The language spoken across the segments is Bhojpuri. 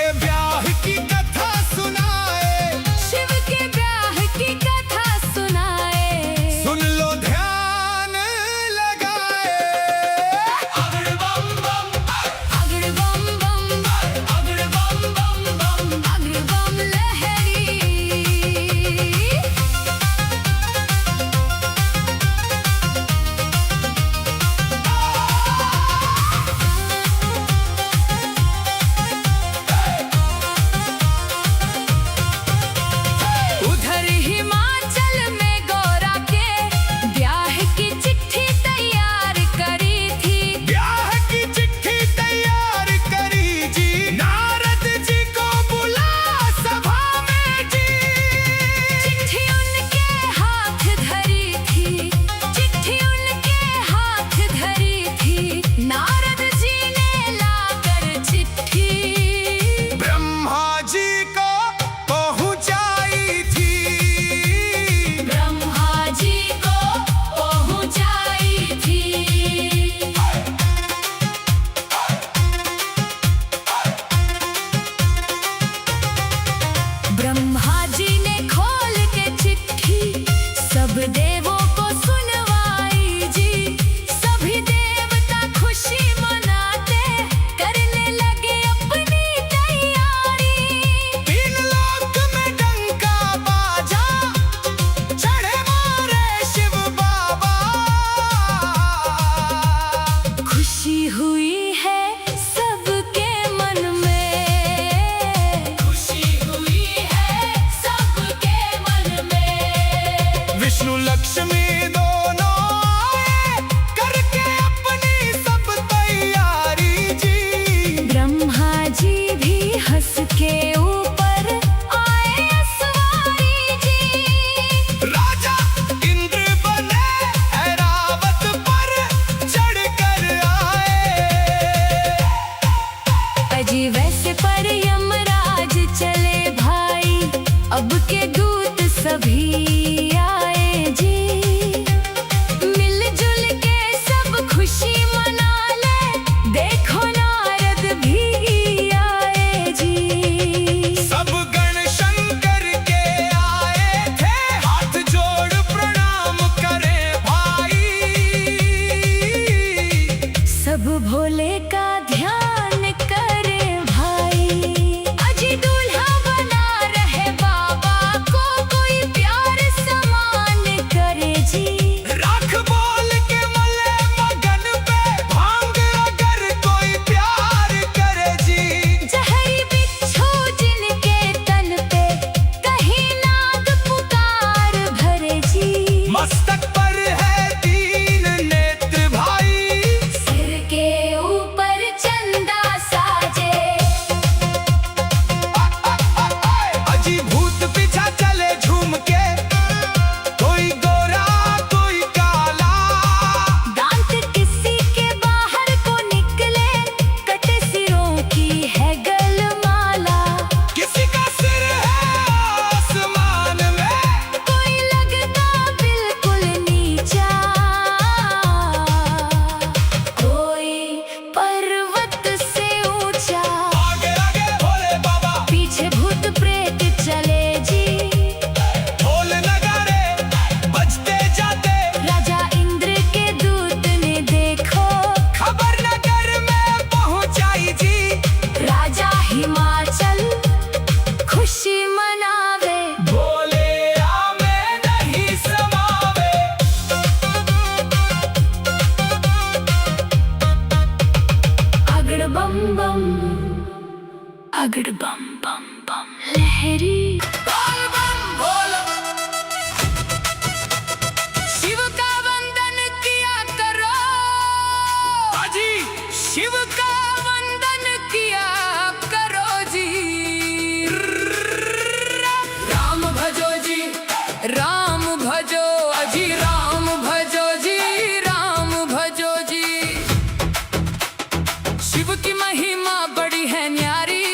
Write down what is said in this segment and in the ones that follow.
के ब्याह की कथा सुनाए, शिव के ब्याह की कथा सुनाए। सुन लो ध्यान लगाए। अगड़ बम बम, अगड़ बम बम, अगड़ बम बम बम, अगड़ बम लहरी। उधर हिमाचल में गौरा के ब्याह की चिट्ठी तैयार करी थी। ब्याह की चिट्ठी तैयार करी जी, नारद जी को बुला सभा में जी। चिट्ठी उनके हाथ धरी थी, चिट्ठी उनके हाथ धरी थी। नारद जी ने लाकर चिट्ठी ब्रह्मा जी को पहुंचाई थी। ब्रह्मा जी को पहुंचाई थी। ब्रह्मा जी ने खोल के चिट्ठी सब देवों को सुनवाई जी। सभी देवता खुशी मनाते करने लगे अपनी तैयारी। तीन लोक में डंका बाजा, चढ़े मारे शिव बाबा। खुशी हुई है सबके मन में, खुशी हुई है सबके मन में। विष्णु लक्ष्मी दोनों आए, करके अपनी सब तैयारी जी। ब्रह्मा जी भी हंस के ऊपर आए सवारी जी। राजा इंद्र बने ऐरावत पर चढ़कर आए। अजी वैसे पर यमराज चले भाई, अब के दूत सभी आए जी। मिलजुल के सब खुशी मना ले, देखो नारद भी आए जी। सब गण शंकर के आए थे, हाथ जोड़ प्रणाम करे भाई। सब भोले का ध्यान करे भाई। अजी दूल्हा बना रहे बाबा को, कोई प्यार समान करे जी। राख बोल के मले मगन पे, भांग अगर कोई प्यार करे जी। जहरी बिच्छू जिनके तन पे, कहीं नाग पुकार भरे जी। मस्तक पर है तीन नेत्र भाई, सिर के ऊपर चंदा साजे। अजी भूत पीछा चले झूम के, कोई गोरा कोई काला। दांत किसी के बाहर को निकले, कटे सिरों की है गलमाला। किसी का सिर है आसमान में, कोई लगता बिल्कुल नीचा, कोई पर्वत से ऊंचा। आगे आगे भोले बाबा, पीछे भूत प्रेत चले जी। ढोल नगाड़े बजते जाते। राजा इंद्र के दूत ने देखो, खबर नगर में पहुंचाई जी। राजा हिमाचल खुशी मनावे। बोले आमे नहीं समावे। अगड़ बम बम, अगड़ बम बम बम लहरी। बोल बम बोल, शिव का वंदन किया करो, अजी शिव का वंदन किया करो जी। राम भजो जी, राम भजो अजी, राम भजो जी, राम भजो जी। शिव की महिमा बड़ी है न्यारी,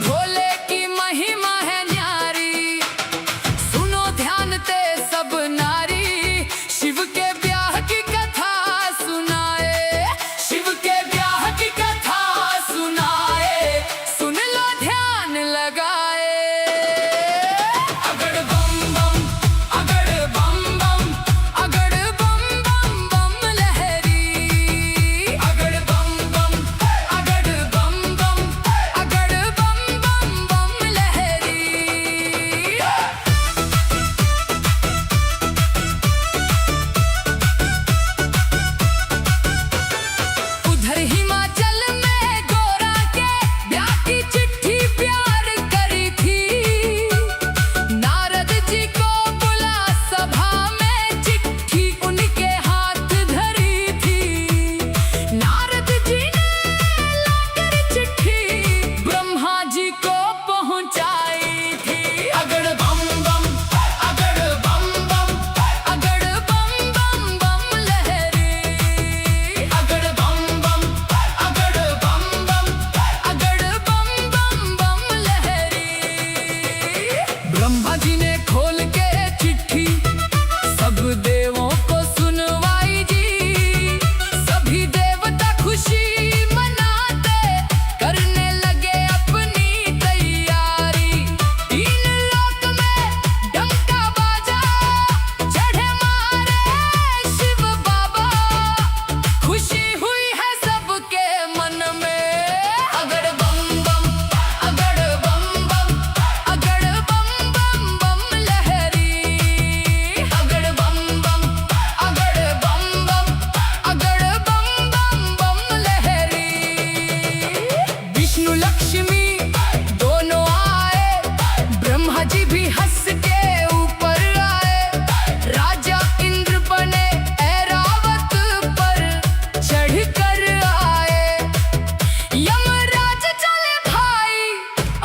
भोले की महिमा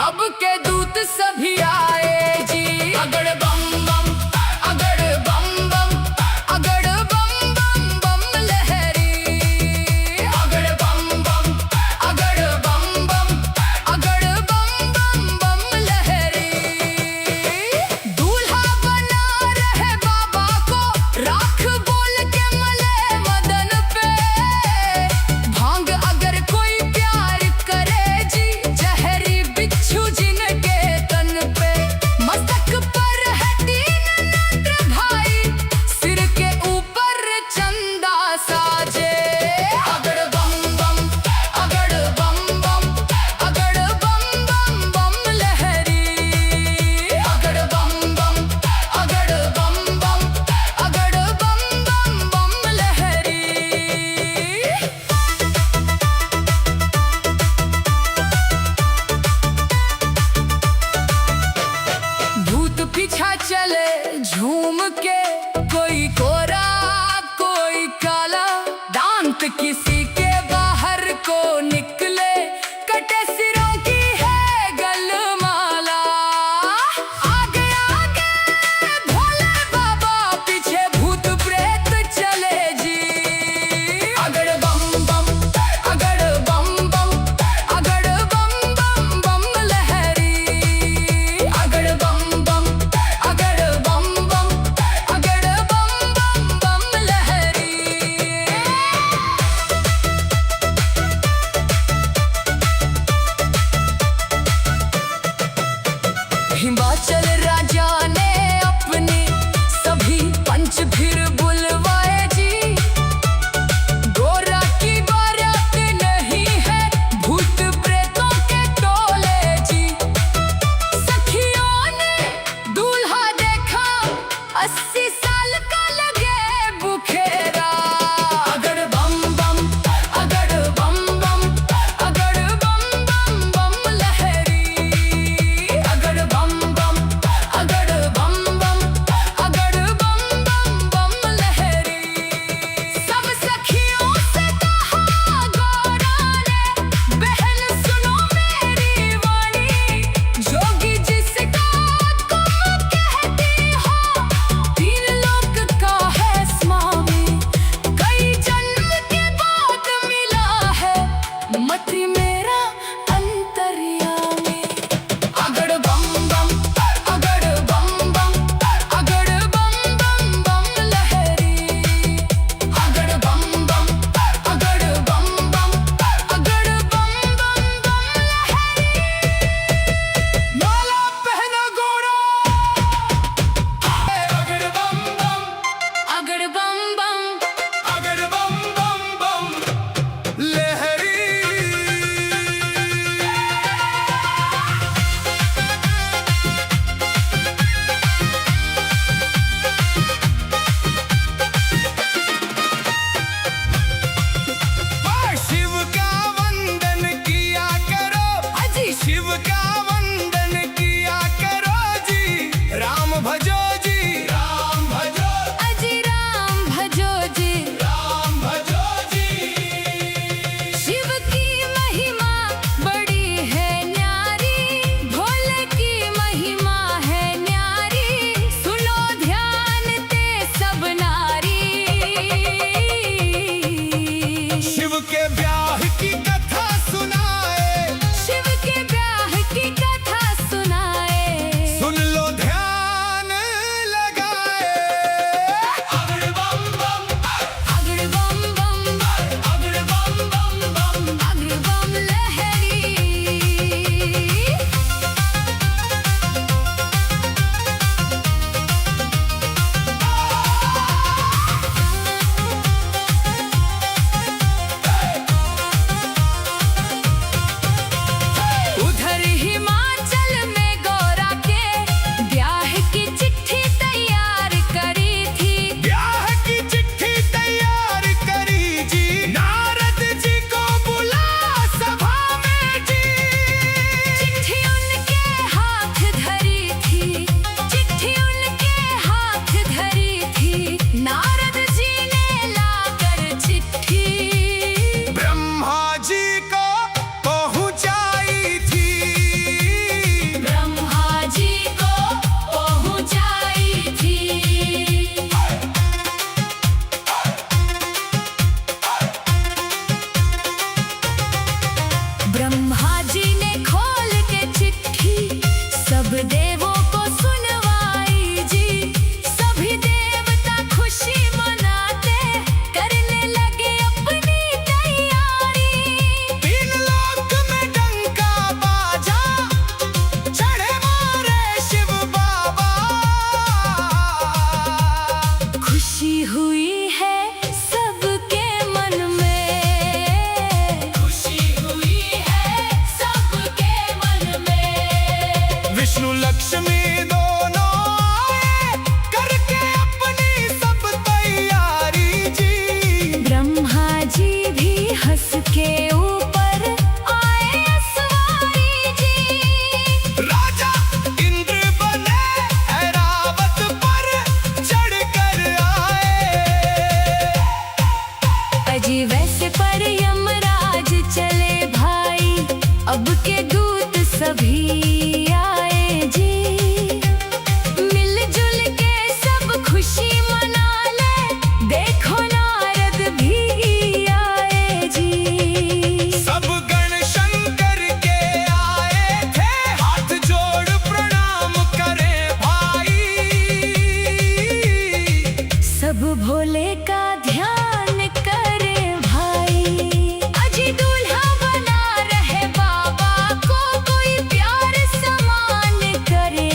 अब के दूत सभी आए जी। अगड़ बम बम, अगड़ बम बम, अगड़ बम बम बम लहरी। अगड़ बम बम, अगड़ बम बम, अगड़ बम बम बम लहरी। दूल्हा बना रहे बाबा को, राख बोल के मले मदन पे। भांग अगर कोई प्यार करे जी, जहरी बिच्छू जिन सभी आए जी, मिलजुल के सब खुशी मना ले, देखो नारद भी आए जी। सब गण शंकर के आए थे, हाथ जोड़ प्रणाम करें भाई। सब भोले का ध्यान करे भाई, अजी दूल्हा बना रहे बाबा को, कोई प्यार समान करे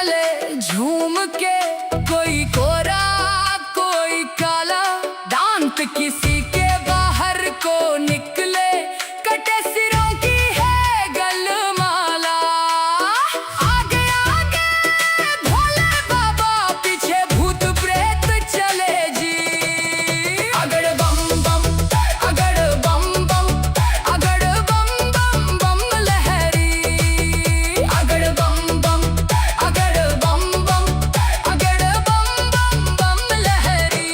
चले झूम के, कोई कोरा कोई काला, दांत किसी के बाहर को निकले, कटे सिरों की है गलमाला। आगे आगे भोले बाबा, पीछे भूत प्रेत चले जी। अगड़ बम बम, अगड़ बम बम, अगड़ बम बम बम लहरी। अगड़ बम बम, अगड़ बम बम, अगड़ बम बम बम लहरी।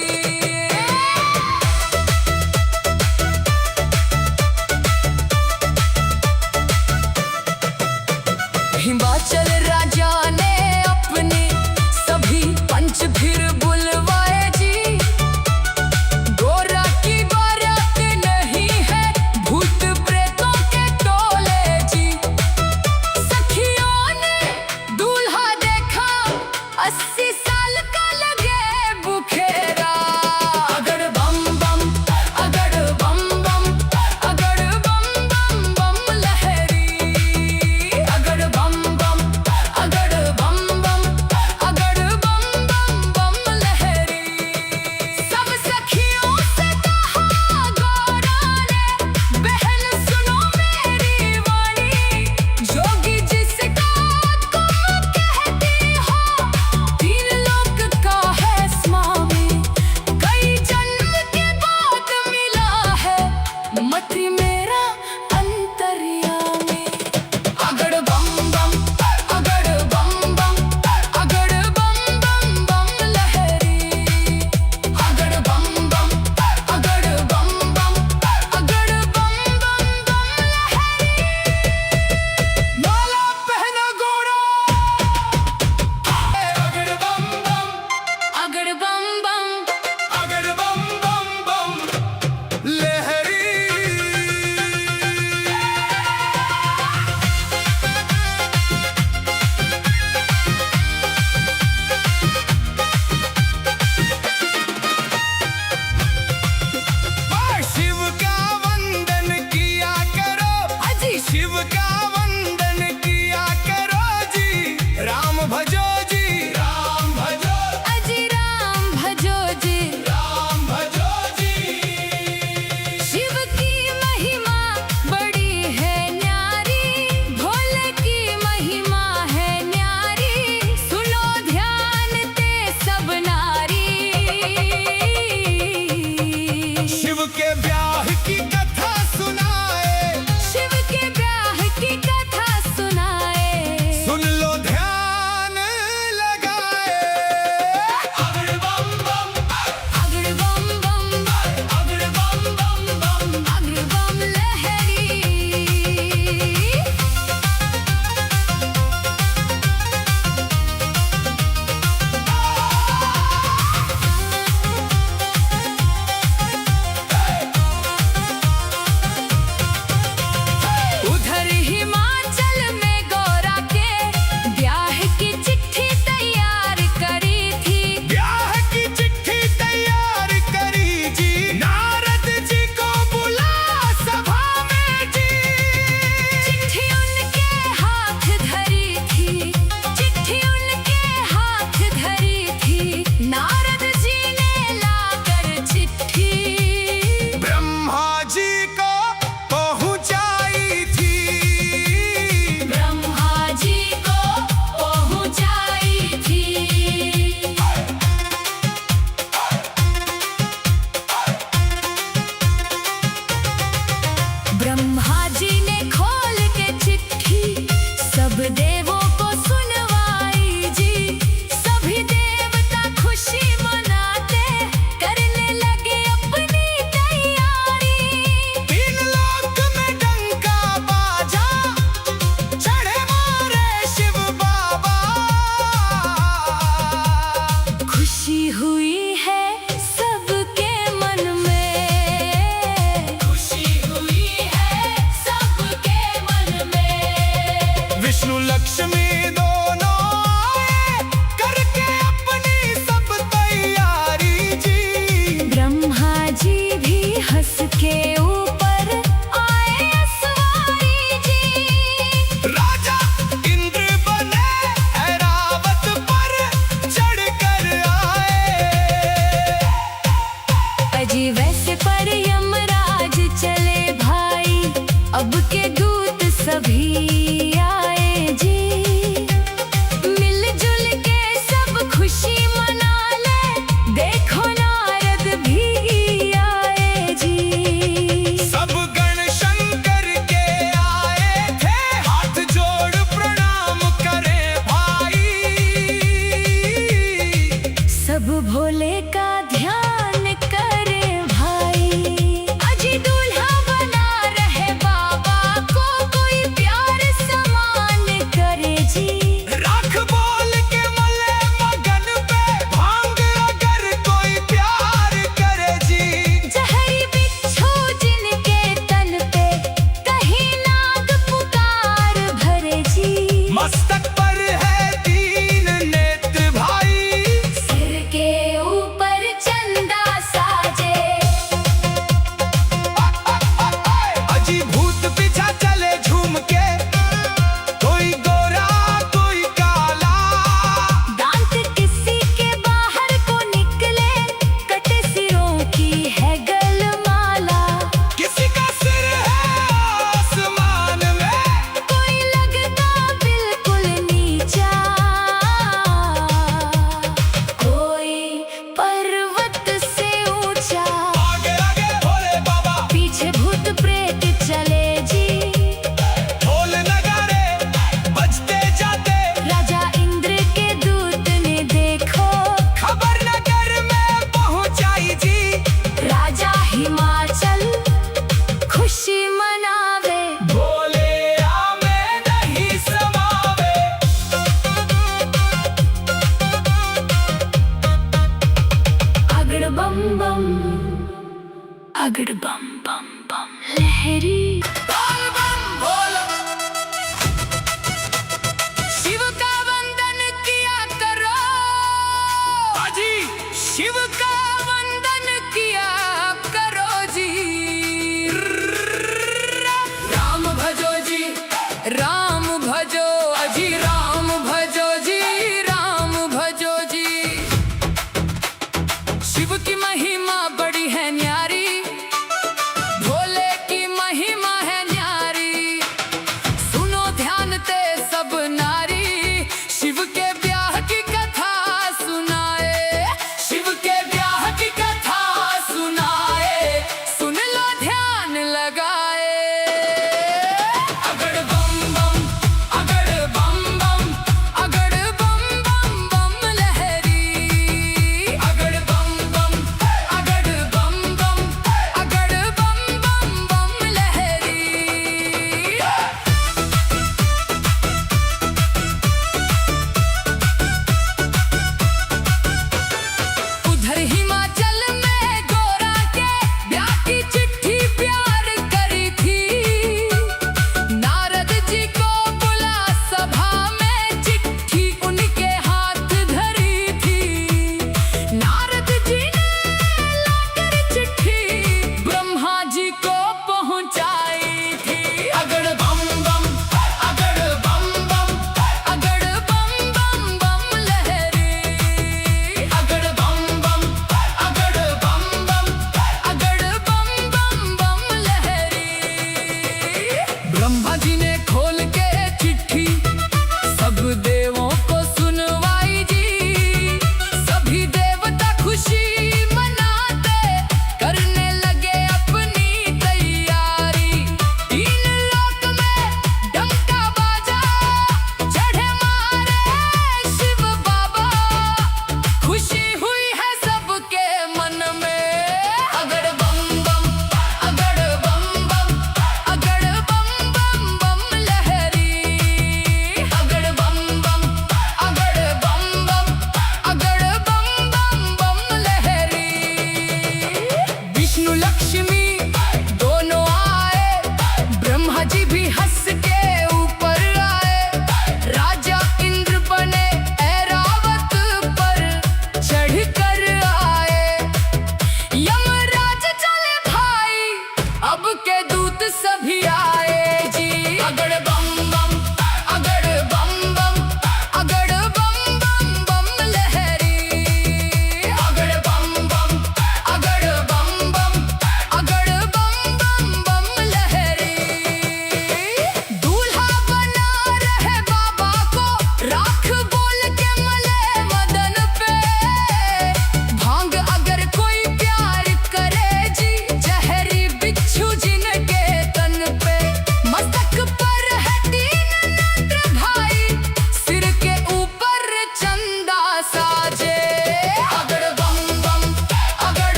भोले का ध्यान करे भाई। अजी दूल्हा बना रहे बाबा को कोई प्यार समान करे जी। राख बोल के मले मगन पे भांग अगर कोई प्यार करे जी। जहरी बिच्छू जिनके तन पे कहीं नाग पुकार भरे जी। मस्तक पर है तीन नेत्र भाई, सिर के ऊपर चंदा साजे। अजी भूत पीछा चले झूम के, कोई गोरा कोई काला। दांत किसी के बाहर को निकले, कटे सिरों की है गलमाला। किसी का सिर है आसमान में, कोई लगता बिल्कुल नीचा, कोई पर्वत से ऊंचा। आगे आगे भोले बाबा, पीछे भूत प्रेत चले जी। ढोल नगाड़े बजते जाते। राजा इंद्र के दूत ने देखो, खबर नगर में पहुंचाई जी। राजा हिमाचल खुशी मनावे। भोले आमे नहीं समावे। अगड़ बम बम, अगड़ बम बम बम लहरी। बोल बम बोल, शिव का वंदन किया करो। अजी शिव का वंदन किया करो जी। राम भजो जी, राम भजो अजी, राम भजो जी, राम भजो जी। शिव की महिमा बड़ी है न्यारी, भोले की महिमा है न्यारी।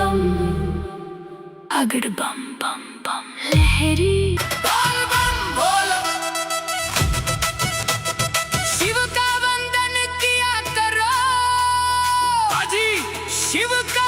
बम अगड़ बम बम बम लहरी बोल बम बोल। शिव का वंदन किया करो, अजी शिव का